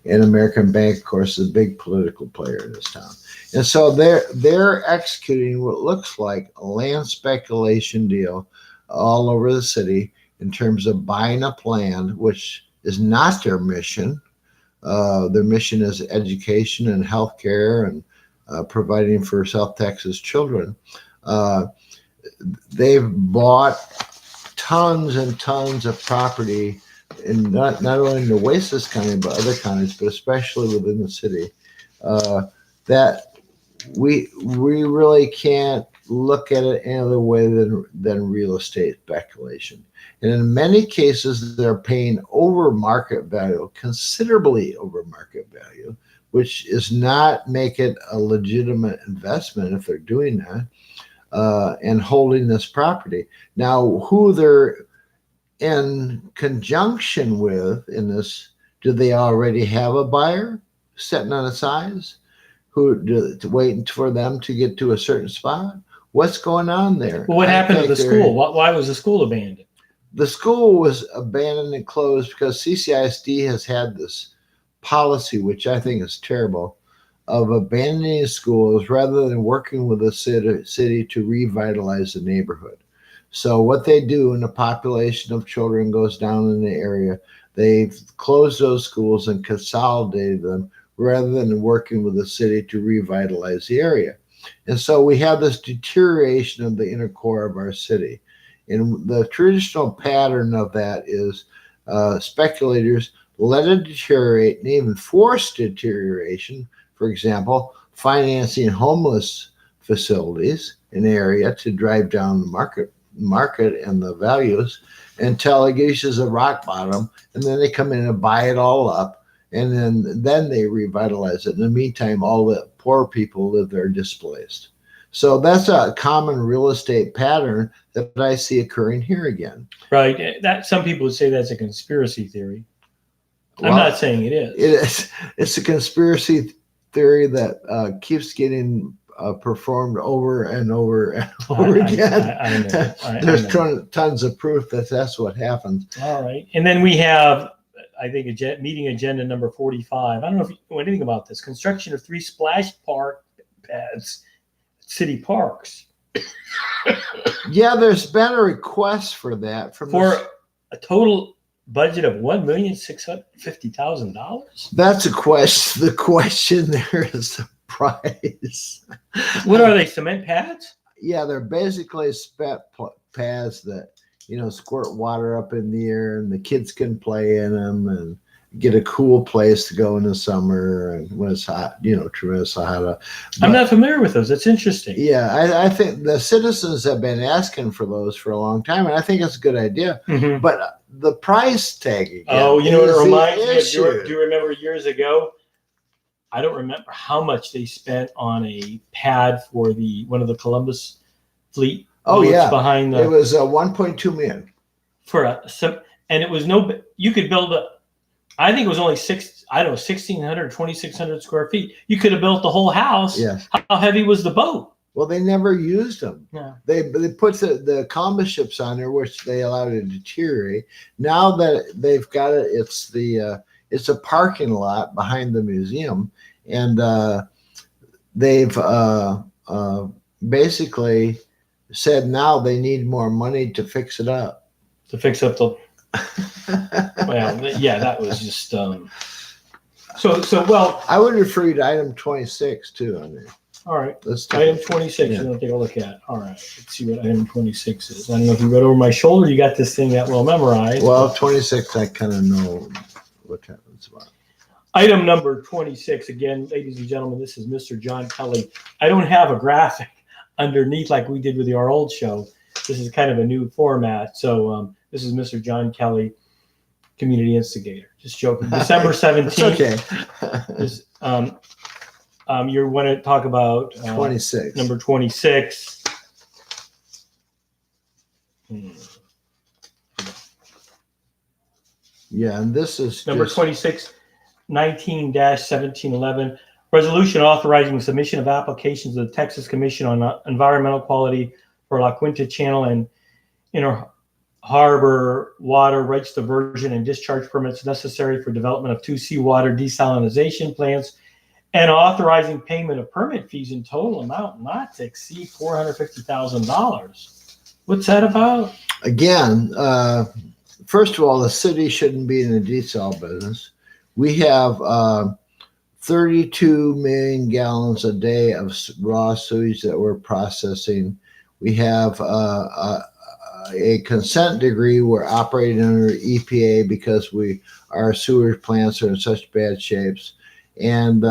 And American Bank, of course, is a big political player in this town. And so they're executing what looks like a land speculation deal all over the city in terms of buying up land, which is not their mission. Their mission is education and healthcare and providing for South Texas children. They've bought tons and tons of property in not only Nueces County, but other counties, but especially within the city, that we really can't look at it any other way than real estate speculation. And in many cases, they're paying over market value, considerably over market value, which is not make it a legitimate investment if they're doing that and holding this property. Now, who they're in conjunction with in this, do they already have a buyer sitting on the sides waiting for them to get to a certain spot? What's going on there? Well, what happened to the school? Why was the school abandoned? The school was abandoned and closed because CCISD has had this policy, which I think is terrible, of abandoning schools rather than working with the city to revitalize the neighborhood. So what they do when the population of children goes down in the area, they've closed those schools and consolidated them rather than working with the city to revitalize the area. And so we have this deterioration of the inner core of our city. And the traditional pattern of that is speculators let it deteriorate and even force deterioration. For example, financing homeless facilities in the area to drive down the market and the values until it reaches a rock bottom, and then they come in and buy it all up, and then they revitalize it. In the meantime, all the poor people live there displaced. So that's a common real estate pattern that I see occurring here again. Right. That some people would say that's a conspiracy theory. I'm not saying it is. It is. It's a conspiracy theory that keeps getting performed over and over and over again. I know. There's tons of proof that that's what happens. All right. And then we have, I think, meeting agenda number 45. I don't know if you know anything about this. Construction of 3 splash park pads at city parks. Yeah, there's been a request for that. For a total budget of $1,650,000. That's a question. The question there is the price. What are they, cement pads? Yeah, they're basically cement pads that, squirt water up in the air and the kids can play in them. get a cool place to go in the summer and when it's hot, tremendously hot. I'm not familiar with those. That's interesting. Yeah, I think the citizens have been asking for those for a long time, and I think it's a good idea. Mm-hmm. But the price tag again. Oh, you know what it reminds me of? Issue. Do you remember years ago? I don't remember how much they spent on a pad for one of the Columbus fleet. Oh yeah, behind it was 1.2 million for and it was you could build I think it was only 1,600, 2,600 square feet. You could have built the whole house. Yes. How heavy was the boat? Well, they never used them. Yeah. They put the Columbus ships on there, which they allowed it to deteriorate. Now that they've got it, it's a parking lot behind the museum, and they've basically said now they need more money to fix it up. To fix up the. Well, yeah, that was just. Well. I would refer you to item 26 too on there. All right. Let's item 26. You're gonna take a look at. All right. Let's see what item 26 is. I don't know if you read over my shoulder. You got this thing that well memorized. Well, 26, I kind of know what it's about. Item number 26. Again, ladies and gentlemen, this is Mr. John Kelley. I don't have a graphic underneath like we did with our old show. This is kind of a new format. So this is Mr. John Kelley, community instigator. Just joking. December 17th. It's okay. You want to talk about 26. Number 26. Yeah, and this is number 26, 19-1711. Resolution authorizing the submission of applications to the Texas Commission on Environmental Quality for La Quinta Channel and Inner Harbor water rights diversion and discharge permits necessary for development of 2 seawater desalination plants, and authorizing payment of permit fees in total amount not to exceed $450,000. What's that about? Again, first of all, the city shouldn't be in the desal business. We have 32 million gallons a day of raw sewage that we're processing. We have a consent decree. We're operating under EPA because our sewage plants are in such bad shapes, and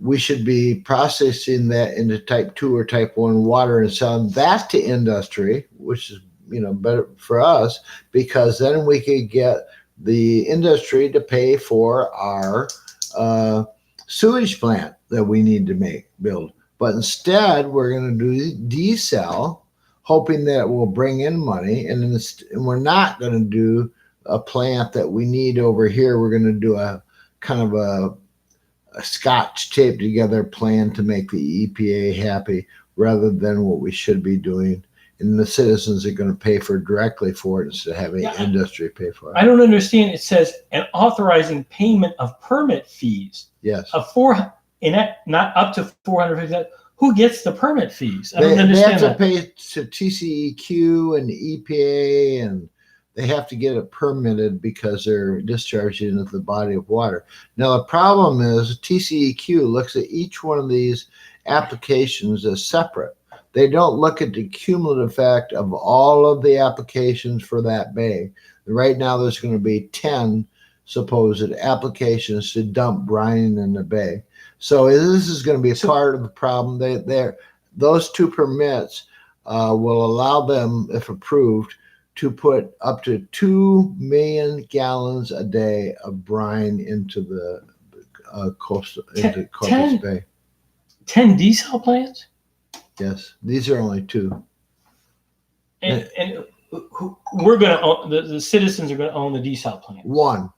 we should be processing that into type 2 or type 1 water and selling that to industry, which is better for us, because then we could get the industry to pay for our sewage plant that we need to build. But instead, we're going to do desal, hoping that it will bring in money, and we're not going to do a plant that we need over here. We're going to do a kind of a scotch taped together plan to make the EPA happy, rather than what we should be doing. And the citizens are going to pay directly for it instead of having industry pay for it. I don't understand. It says an authorizing payment of permit fees. Yes. Not up to 450. Who gets the permit fees? I don't understand. They have to pay to TCEQ and EPA, and they have to get it permitted because they're discharging into the body of water. Now, the problem is TCEQ looks at each one of these applications as separate. They don't look at the cumulative effect of all of the applications for that bay. Right now, there's going to be 10 supposed applications to dump brine in the bay. So this is going to be part of the problem. Those 2 permits will allow them, if approved, to put up to 2 million gallons a day of brine into the Corpus Bay. 10 desal plants? Yes, these are only 2. And we're going to own, the citizens are going to own the desal plant. 1.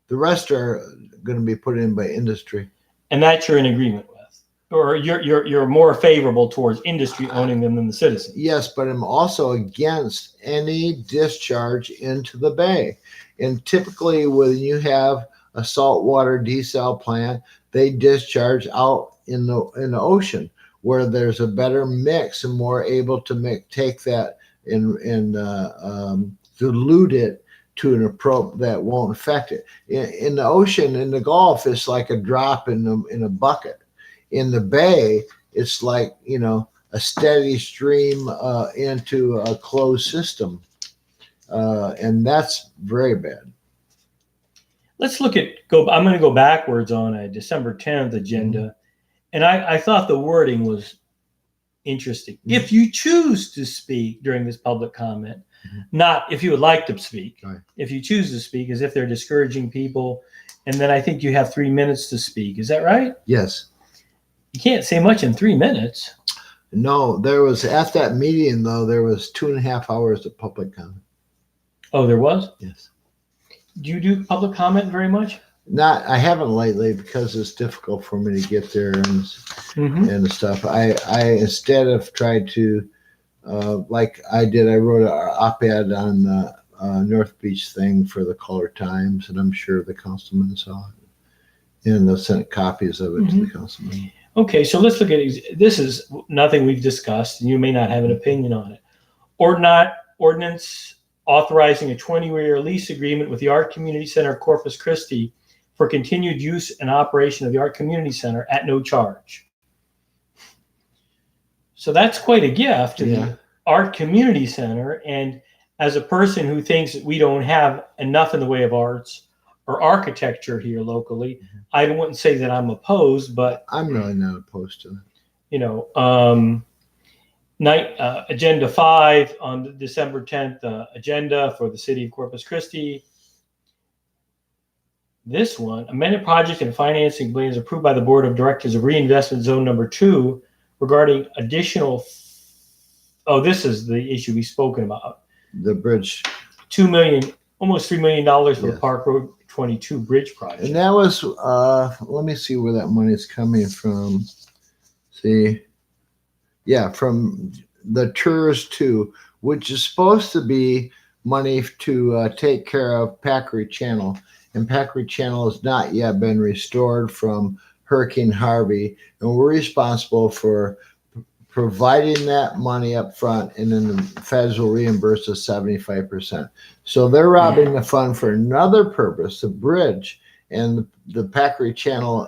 The rest are going to be put in by industry. And that you're in agreement with, or you're more favorable towards industry owning them than the citizens. Yes, but I'm also against any discharge into the bay. And typically, when you have a saltwater desal plant, they discharge out in the ocean, where there's a better mix and more able to take that and dilute it to an approach that won't affect it. In the ocean, in the Gulf, it's like a drop in a bucket. In the bay, it's like a steady stream into a closed system. and that's very bad. Let's look at I'm going to go backwards on a December 10th agenda, and I thought the wording was interesting. If you choose to speak during this public comment, not if you would like to speak. Right. If you choose to speak, as if they're discouraging people, and then I think you have 3 minutes to speak. Is that right? Yes. You can't say much in 3 minutes. No, there was at that meeting though. There was 2.5 hours of public comment. Oh, there was? Yes. Do you do public comment very much? Not, I haven't lately because it's difficult for me to get there and stuff. I instead have tried to, like I did, I wrote an op-ed on the North Beach thing for the Caller Times, and I'm sure the councilman saw it. And they sent copies of it to the councilman. Okay, so let's look at it. This is nothing we've discussed, and you may not have an opinion on it. Ordinance authorizing a 20-year lease agreement with the Art Community Center Corpus Christi for continued use and operation of the Art Community Center at no charge. So that's quite a gift to the Art Community Center. And as a person who thinks that we don't have enough in the way of arts or architecture here locally, I wouldn't say that I'm opposed, but I'm really not opposed to it. You know, agenda 5 on the December 10th agenda for the city of Corpus Christi. This one, amended project and financing plans approved by the Board of Directors of Reinvestment Zone Number 2 regarding additional. This is the issue we've spoken about. The bridge. $2 million, almost $3 million for the Park Road 22 bridge project. And that was, let me see where that money is coming from. See, from the TERS 2, which is supposed to be money to take care of Packery Channel. And Packery Channel has not yet been restored from Hurricane Harvey. And we're responsible for providing that money up front, and then the feds will reimburse us 75%. So they're robbing the fund for another purpose, the bridge, and the Packery Channel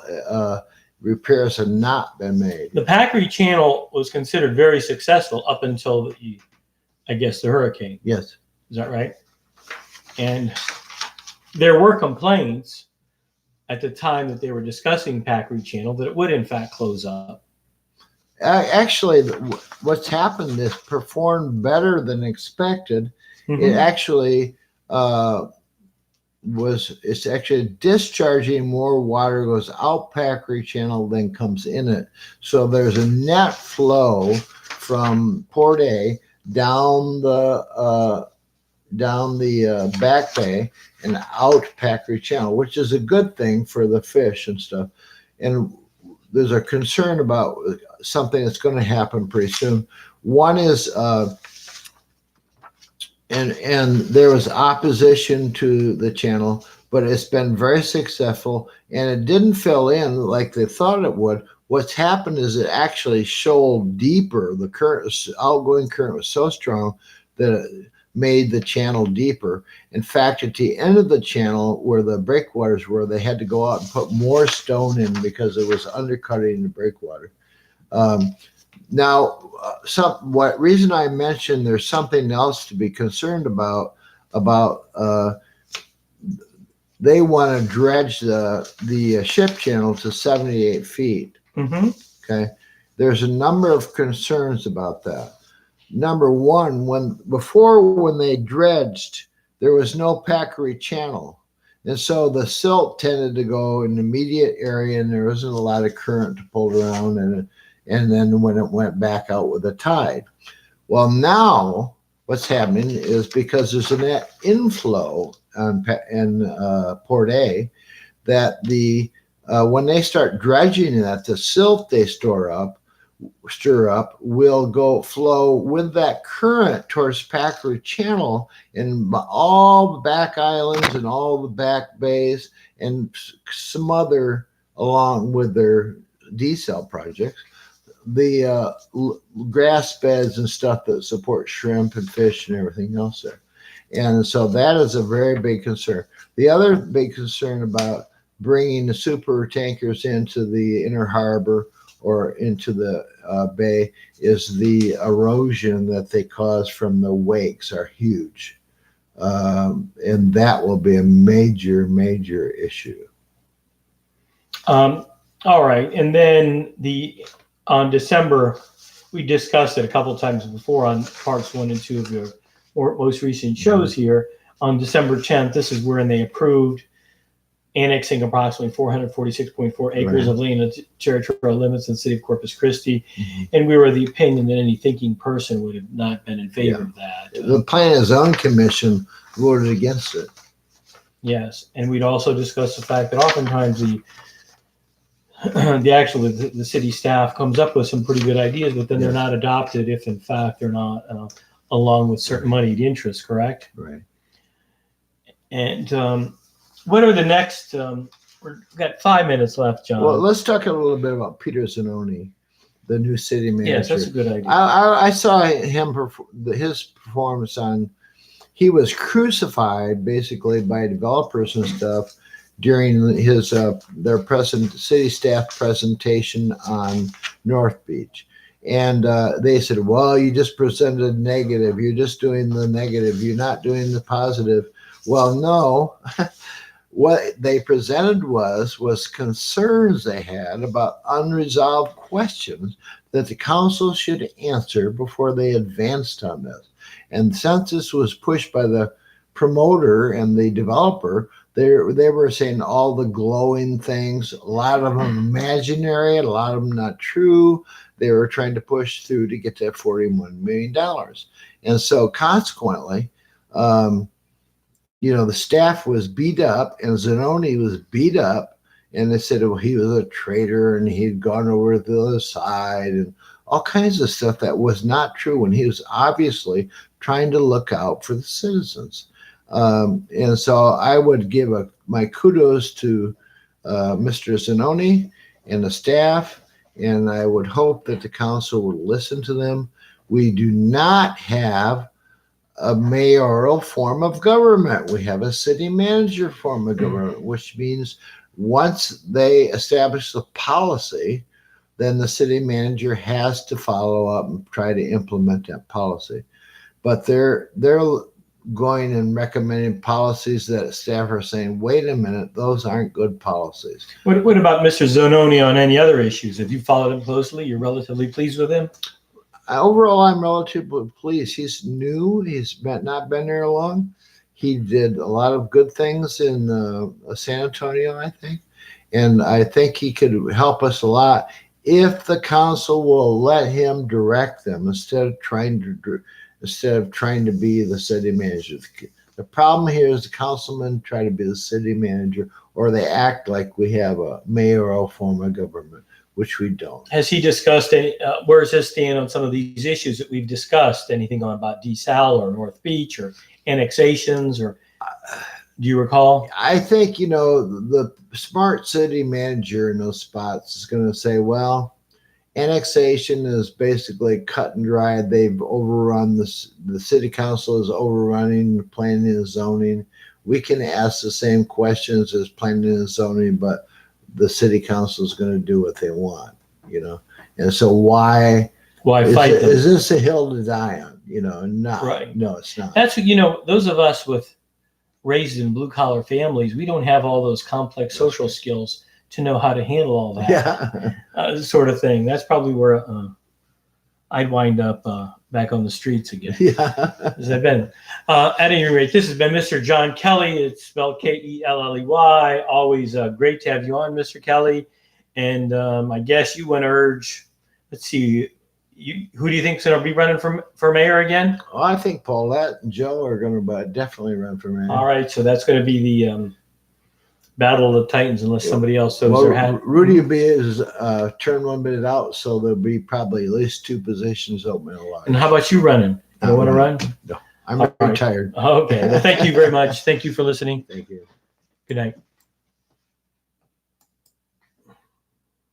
repairs have not been made. The Packery Channel was considered very successful up until the hurricane. Yes. Is that right? And there were complaints at the time that they were discussing Packery Channel that it would in fact close up. Actually, what's happened is performed better than expected. It actually it's actually discharging more water goes out Packery Channel than comes in it. So there's a net flow from Port A down the back bay and out Packery Channel, which is a good thing for the fish and stuff. And there's a concern about something that's going to happen pretty soon. One is, and there was opposition to the channel, but it's been very successful, and it didn't fill in like they thought it would. What's happened is it actually shoaled deeper. The outgoing current was so strong that it made the channel deeper. In fact, at the end of the channel where the breakwaters were, they had to go out and put more stone in because it was undercutting the breakwater. What reason I mentioned there's something else to be concerned about they want to dredge the ship channel to 78 feet. Okay, there's a number of concerns about that. Number one, when they dredged, there was no Packery Channel. And so the silt tended to go in the immediate area, and there wasn't a lot of current to pull around, and then when it went back out with the tide. Well, now what's happening is because there's a net inflow in Port A, that when they start dredging that, the silt they stir up will flow with that current towards Packery Channel, and all the back islands and all the back bays and some other along with their desal projects, the grass beds and stuff that support shrimp and fish and everything else there. And so that is a very big concern. The other big concern about bringing the super tankers into the inner harbor or into the bay is the erosion that they cause from the wakes are huge. and that will be a major, major issue. All right, and then on December, we discussed it a couple times before on parts 1 and 2 of your most recent shows here. On December 10th, this is where they approved annexing approximately 446.4 acres of land in territorial limits in the city of Corpus Christi. And we were of the opinion that any thinking person would have not been in favor of that. The Planning and Zoning Commission voted against it. Yes, and we'd also discussed the fact that oftentimes the city staff comes up with some pretty good ideas, but then they're not adopted if in fact they're not along with certain moneyed interests, correct? Right. And what are the next? We've got 5 minutes left, John. Well, let's talk a little bit about Peter Zanoni, the new city manager. Yes, that's a good idea. I saw his performance on. He was crucified basically by developers and stuff during his their city staff presentation on North Beach. And they said, well, you just presented negative. You're just doing the negative. You're not doing the positive. Well, no. What they presented was concerns they had about unresolved questions that the council should answer before they advanced on this. And since this was pushed by the promoter and the developer, they were saying all the glowing things, a lot of them imaginary, a lot of them not true. They were trying to push through to get to $41 million. And so consequently, the staff was beat up and Zanoni was beat up, and they said, well, he was a traitor and he'd gone over to the other side and all kinds of stuff that was not true when he was obviously trying to look out for the citizens. And so I would give my kudos to Mr. Zanoni and the staff, and I would hope that the council would listen to them. We do not have a mayoral form of government. We have a city manager form of government, which means once they establish the policy, then the city manager has to follow up and try to implement that policy. But they're going and recommending policies that staff are saying, wait a minute, those aren't good policies. What about Mr. Zanoni on any other issues? If you followed him closely, you're relatively pleased with him? Overall, I'm relatively pleased. He's new. He's not been there long. He did a lot of good things in San Antonio, I think. And I think he could help us a lot if the council will let him direct them instead of trying to be the city manager. The problem here is the councilmen try to be the city manager, or they act like we have a mayoral form of government, which we don't. Has he discussed where does his stand on some of these issues that we've discussed? Anything about DeSalle or North Beach or annexations, or do you recall? I think, the smart city manager in those spots is going to say, well, annexation is basically cut and dried. They've overrun the city council is overrunning planning and zoning. We can ask the same questions as planning and zoning, but the city council is going to do what they want, and so why fight them? Is this a hill to die on? No, right. No, it's not. That's what, those of us raised in blue collar families, we don't have all those complex social skills to know how to handle all that sort of thing. That's probably where I'd wind up back on the streets again. As I've been. At any rate, this has been Mr. John Kelley. It's spelled Kelley. Always great to have you on, Mr. Kelley. And I guess you want to urge, let's see, who do you think is going to be running for mayor again? Oh, I think Paulette and Joe are going to definitely run for mayor. All right, so that's going to be the battle of the Titans, unless somebody else throws their hat. Rudy will be his term limited out, so there'll be probably at least 2 positions open. And how about you running? You don't want to run? No, I'm retired. Okay, well, thank you very much. Thank you for listening. Thank you. Good night.